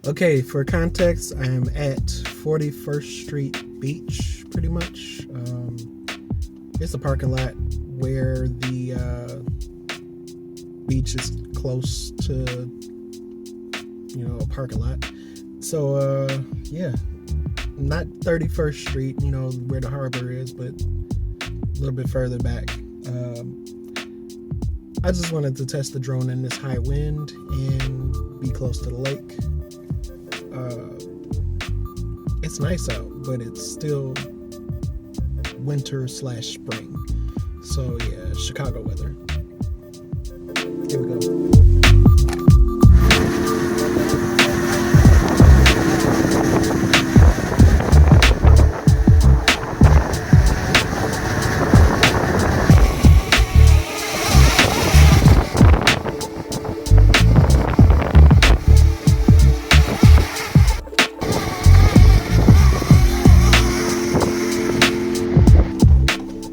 Okay, for context, I am at 41st Street Beach, pretty much. It's a parking lot where the beach is close to, a parking lot. So, yeah, not 31st Street, where the harbor is, but a little bit further back. I just wanted to test the drone in this high wind and be close to the lake. It's nice out, but it's still winter/spring. So yeah, Chicago weather. Here we go.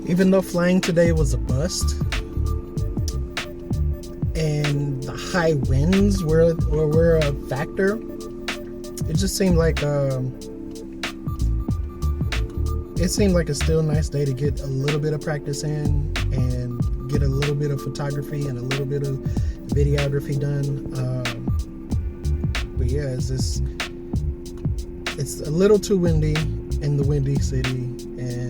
Even though flying today was a bust and the high winds were a factor, it just seemed like a still nice day to get a little bit of practice in and get a little bit of photography and a little bit of videography done. But yeah, it's a little too windy in the Windy City, and